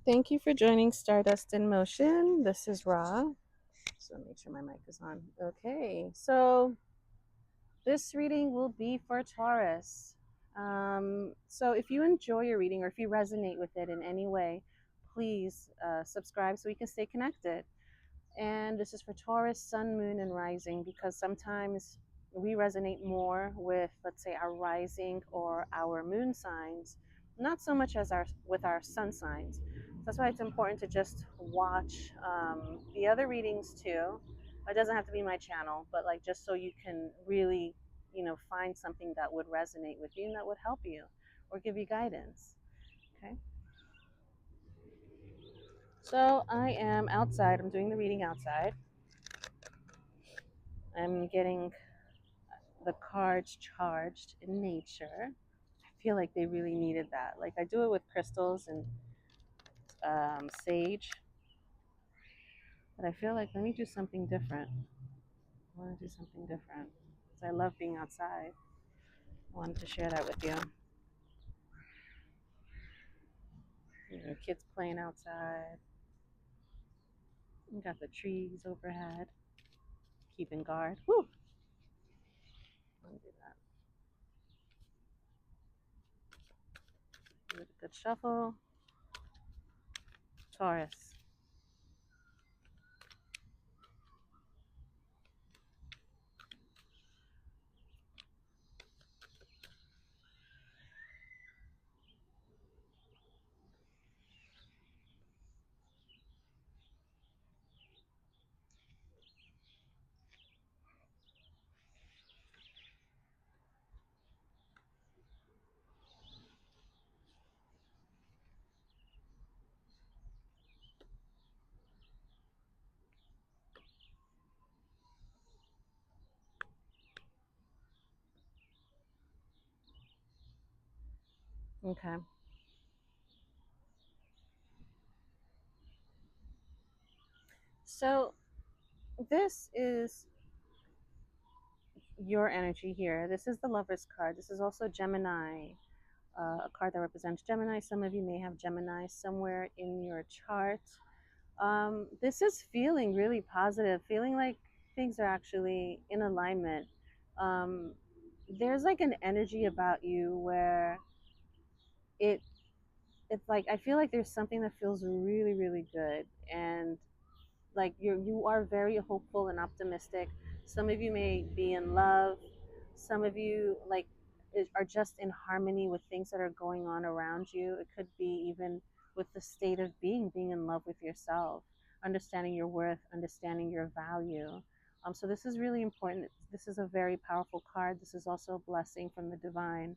Thank you for joining Stardust in Motion. This is Ra. So make sure my mic is on. Okay, so this reading will be for Taurus. So if you enjoy your reading or if you resonate with it in any way, please subscribe so we can stay connected. And this is for Taurus, Sun, Moon, and Rising because sometimes we resonate more with, let's say, our rising or our moon signs, not so much as our sun signs. So that's why it's important to just watch the other readings too. It doesn't have to be my channel, but like just so you can really, find something that would resonate with you and that would help you or give you guidance. Okay. So I am outside. I'm doing the reading outside. I'm getting the cards charged in nature. I feel like they really needed that. Like I do it with crystals and sage, but I feel like let me do something different. I want to do something different because I love being outside. I wanted to share that with you. Kids playing outside. We got the trees overhead, keeping guard. Woo! Let me do that. Give it a good shuffle. Taurus. Okay. So this is your energy here. This is the Lover's card. This is also Gemini, a card that represents Gemini. Some of you may have Gemini somewhere in your chart. This is feeling really positive, feeling like things are actually in alignment. Um, there's like an energy about you where it it's like I feel like there's something that feels really, really good, and like you are very hopeful and optimistic. Some of you may be in love. Some of you like are just in harmony with things that are going on around you. It could be even with the state of being in love with yourself, understanding your worth, understanding your value. So this is really important. This is a very powerful card. This is also a blessing from the divine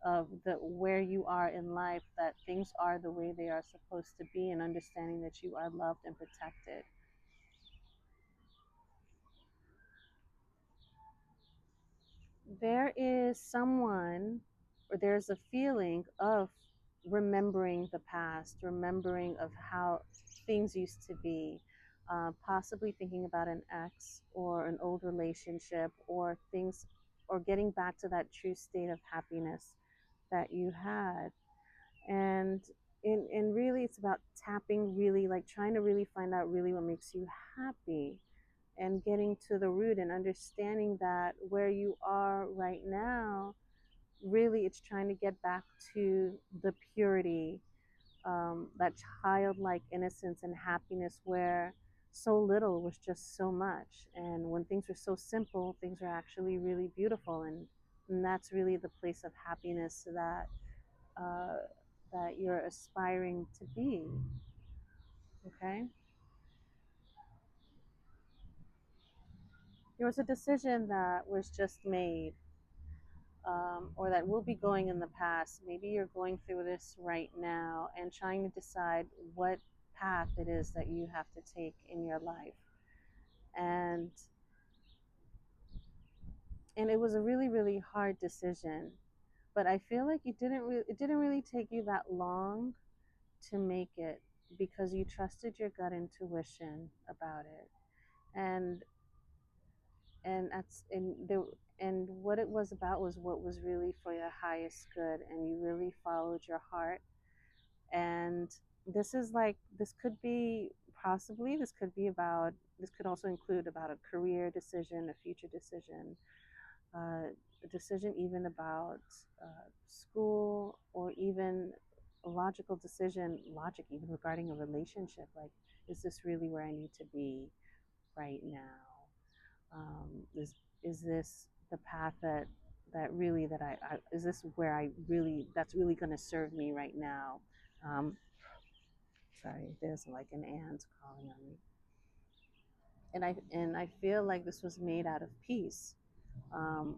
of the where you are in life, that things are the way they are supposed to be, and understanding that you are loved and protected. There is someone, or there's a feeling of remembering the past, remembering of how things used to be, possibly thinking about an ex or an old relationship or things, or getting back to that true state of happiness that you had. And in really, it's about tapping, really like trying to really find out really what makes you happy and getting to the root and understanding that where you are right now, really it's trying to get back to the purity, that childlike innocence and happiness where so little was just so much. And when things were so simple, things are actually really beautiful. And that's really the place of happiness that uh, that you're aspiring to be. Okay? There was a decision that was just made, or that will be going in the past. Maybe you're going through this right now and trying to decide what path it is that you have to take in your life. And it was a really, really hard decision. But I feel like it didn't really take you that long to make it because you trusted your gut intuition about it. And and what it was about was what was really for your highest good, and you really followed your heart. And This is like, this could be possibly, this could also include about a career decision, a future decision, uh, a decision even about school, or even a logical decision, logic even regarding a relationship. Like, is this really where I need to be right now? Is this the path that really, I is this where I really, that's really going to serve me right now? Um, Sorry, there's like an ant calling on me. And I feel like this was made out of peace. Um,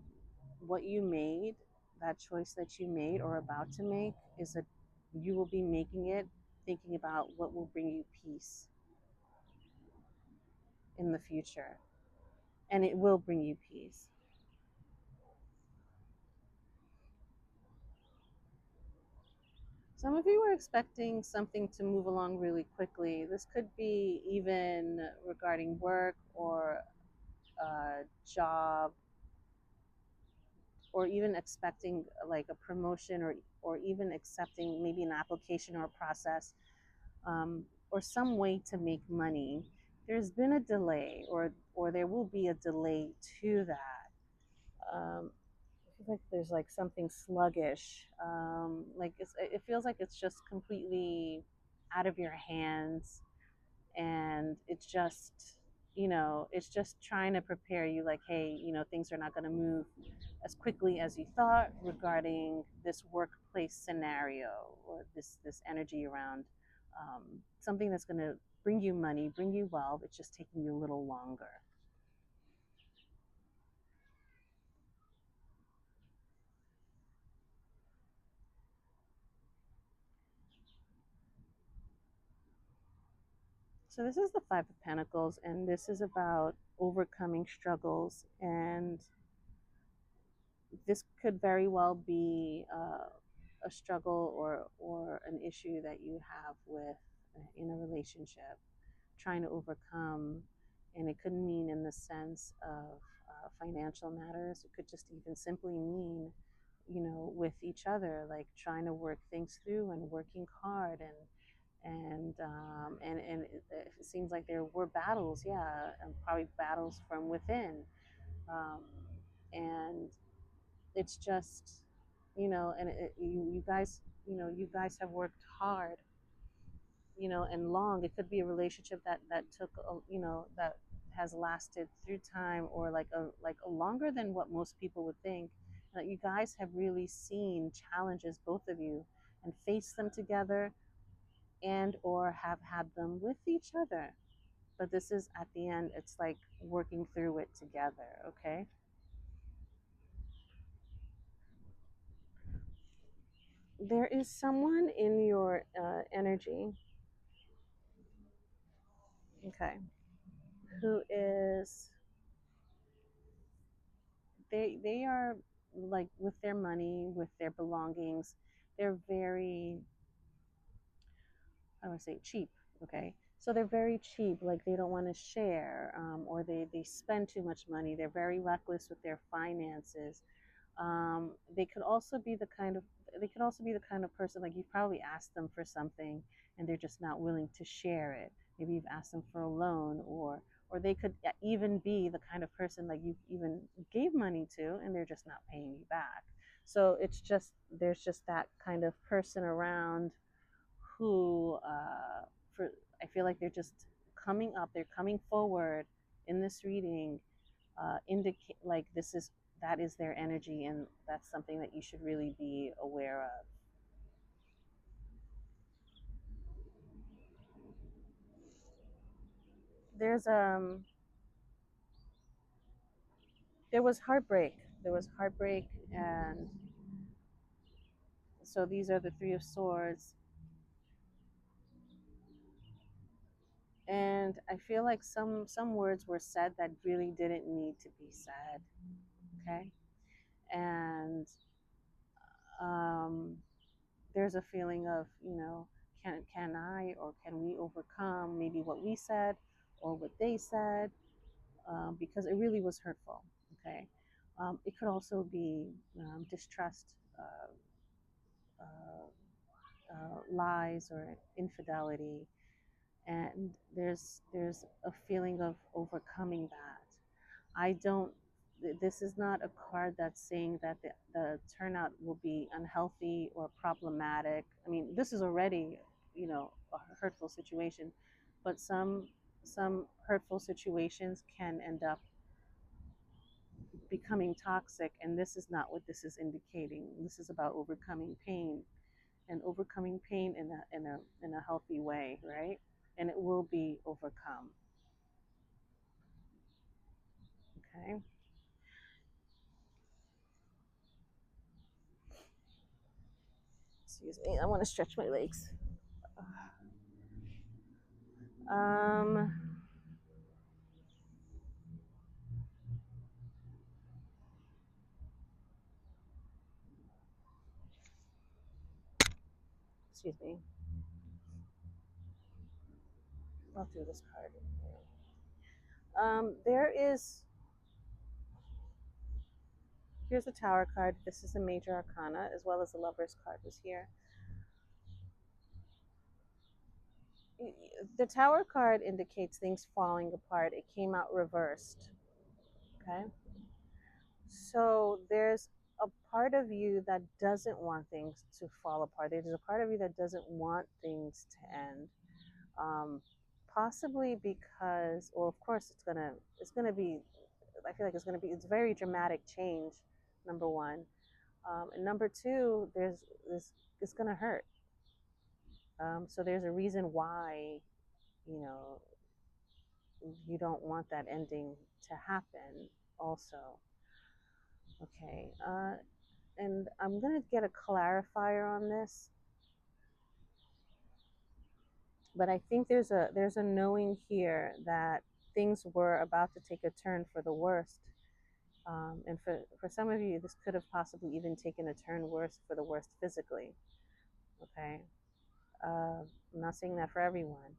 what you made, that choice that you made or about to make, is that you will be making it thinking about what will bring you peace in the future, and it will bring you peace. Some of you are expecting something to move along really quickly. This could be even regarding work or job, or even expecting like a promotion, or even accepting maybe an application or a process, or some way to make money. There's been a delay, or there will be a delay to that. I feel like there's like something sluggish. Like it feels like it's just completely out of your hands, and it's just, it's just trying to prepare you, like, hey, things are not going to move as quickly as you thought regarding this workplace scenario, or this energy around something that's going to bring you money, bring you wealth. It's just taking you a little longer. So this is the Five of Pentacles, and this is about overcoming struggles. And this could very well be a struggle, or an issue that you have with in a relationship, trying to overcome. And it could mean in the sense of financial matters. It could just even simply mean, with each other, like trying to work things through and working hard, and it seems like there were battles, yeah, and probably battles from within. um, and it's just, and you guys, you guys have worked hard, and long. It could be a relationship that took that has lasted through time, or like a longer than what most people would think. That you guys have really seen challenges, both of you, and faced them together, and or have had them with each other. But this is, at the end, it's like working through it together. Okay, there is someone in your energy, okay, who is, they are, like, with their money, with their belongings, they're very, I would say, cheap. Okay, so they're very cheap, like they don't want to share, or they spend too much money. They're very reckless with their finances. They could also be the kind of, person, like, you've probably asked them for something, and they're just not willing to share it. Maybe you've asked them for a loan, or they could even be the kind of person, like, you even gave money to, and they're just not paying you back. So it's just, there's just that kind of person around, who, for I feel like they're just coming up, they're coming forward in this reading, indicate, like, this is, that is their energy, and that's something that you should really be aware of. There's there was heartbreak. There was heartbreak, and so these are the Three of Swords, and I feel like some words were said that really didn't need to be said. Okay, and um, there's a feeling of, can I, or can we overcome maybe what we said or what they said, because it really was hurtful. Okay, it could also be distrust, uh, lies or infidelity, and there's a feeling of overcoming that. I don't. This is not a card that's saying that the turnout will be unhealthy or problematic. I mean, this is already, a hurtful situation, but some hurtful situations can end up becoming toxic, and this is not what this is indicating. This is about overcoming pain, and overcoming pain in a healthy way, right? And it will be overcome. Okay. Excuse me. I want to stretch my legs. Um. Excuse me. I'll do this card. There is. Here's the Tower card. This is a major arcana, as well as the Lover's card was here. The Tower card indicates things falling apart. It came out reversed. Okay. So there's a part of you that doesn't want things to fall apart. There's a part of you that doesn't want things to end. Possibly because, well, of course, it's gonna be. I feel like it's very dramatic change. Number one, and number two, it's gonna hurt. So there's a reason why, you know, you don't want that ending to happen. Also, okay. And I'm gonna get a clarifier on this, but I think there's a knowing here that things were about to take a turn for the worst. And for some of you, this could have possibly even taken a turn worse for the worst physically. Okay. I'm not saying that for everyone.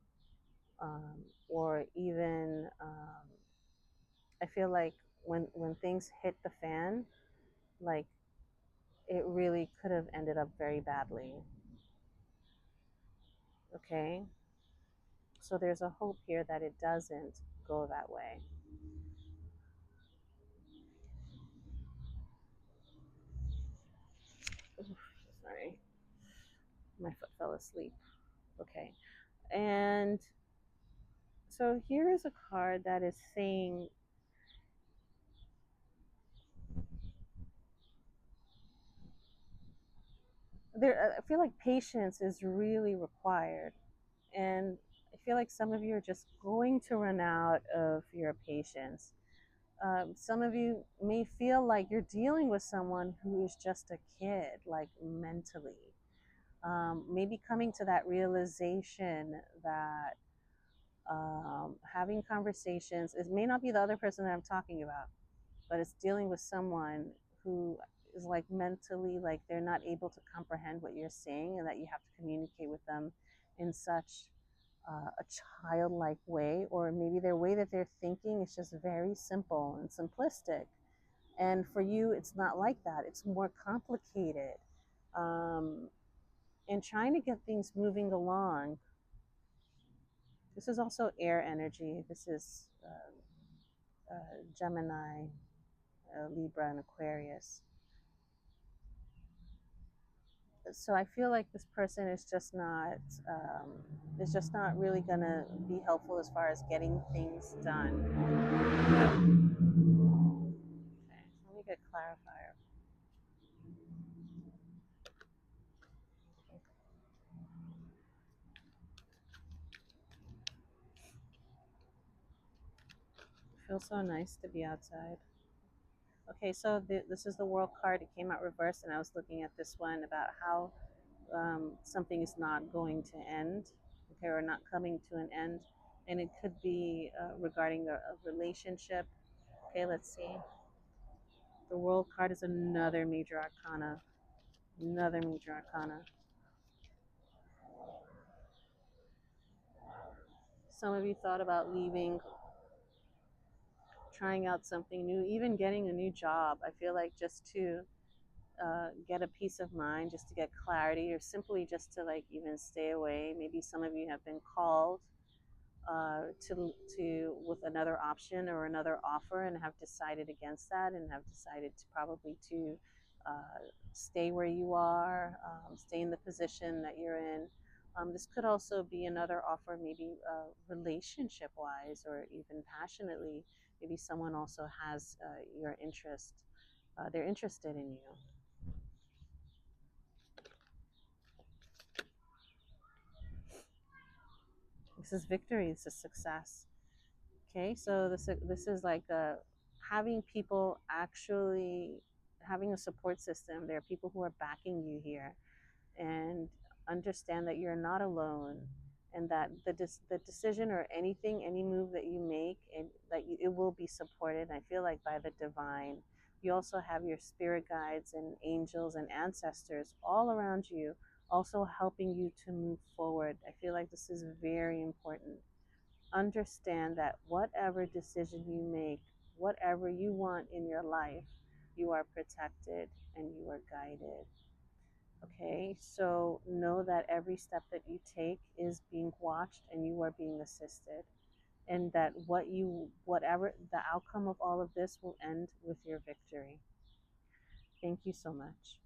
Or even, I feel like when things hit the fan, like it really could have ended up very badly. Okay. So there's a hope here that it doesn't go that way. Oof, sorry, my foot fell asleep. Okay. And so here is a card that is saying there. I feel like patience is really required, and I feel like some of you are just going to run out of your patience. Some of you may feel like you're dealing with someone who is just a kid, like mentally. Maybe coming to that realization that having conversations, it may not be the other person that I'm talking about, but it's dealing with someone who is like mentally, like they're not able to comprehend what you're saying, and that you have to communicate with them in such a childlike way, or maybe their way that they're thinking is just very simple and simplistic. And for you, it's not like that, it's more complicated. Um, and trying to get things moving along. This is also air energy. This is Gemini, Libra, and Aquarius. So I feel like this person um, is just not really gonna be helpful as far as getting things done. Okay, let me get clarifier. It feels so nice to be outside. Okay, so this is the World card. It came out reversed, and I was looking at this one about how something is not going to end, okay, or not coming to an end, and it could be regarding a relationship. Okay, let's see. The World card is another major arcana. Another major arcana. Some of you thought about leaving, trying out something new, even getting a new job. I feel like just to get a peace of mind, just to get clarity, or simply just to like even stay away. Maybe some of you have been called to with another option or another offer and have decided against that, and have decided to probably to stay where you are, stay in the position that you're in. This could also be another offer, maybe relationship wise or even passionately. Maybe someone also has your interest, they're interested in you. This is victory, this is success. Okay, so this is like having people actually having a support system. There are people who are backing you here, and understand that you're not alone, and that the decision or anything, any move that you make, and that it will be supported. I feel like by the divine. You also have your spirit guides and angels and ancestors all around you, also helping you to move forward. I feel like this is very important. Understand that whatever decision you make, whatever you want in your life, you are protected and you are guided. Okay, so know that every step that you take is being watched and you are being assisted. And that whatever the outcome of all of this will end with your victory. Thank you so much.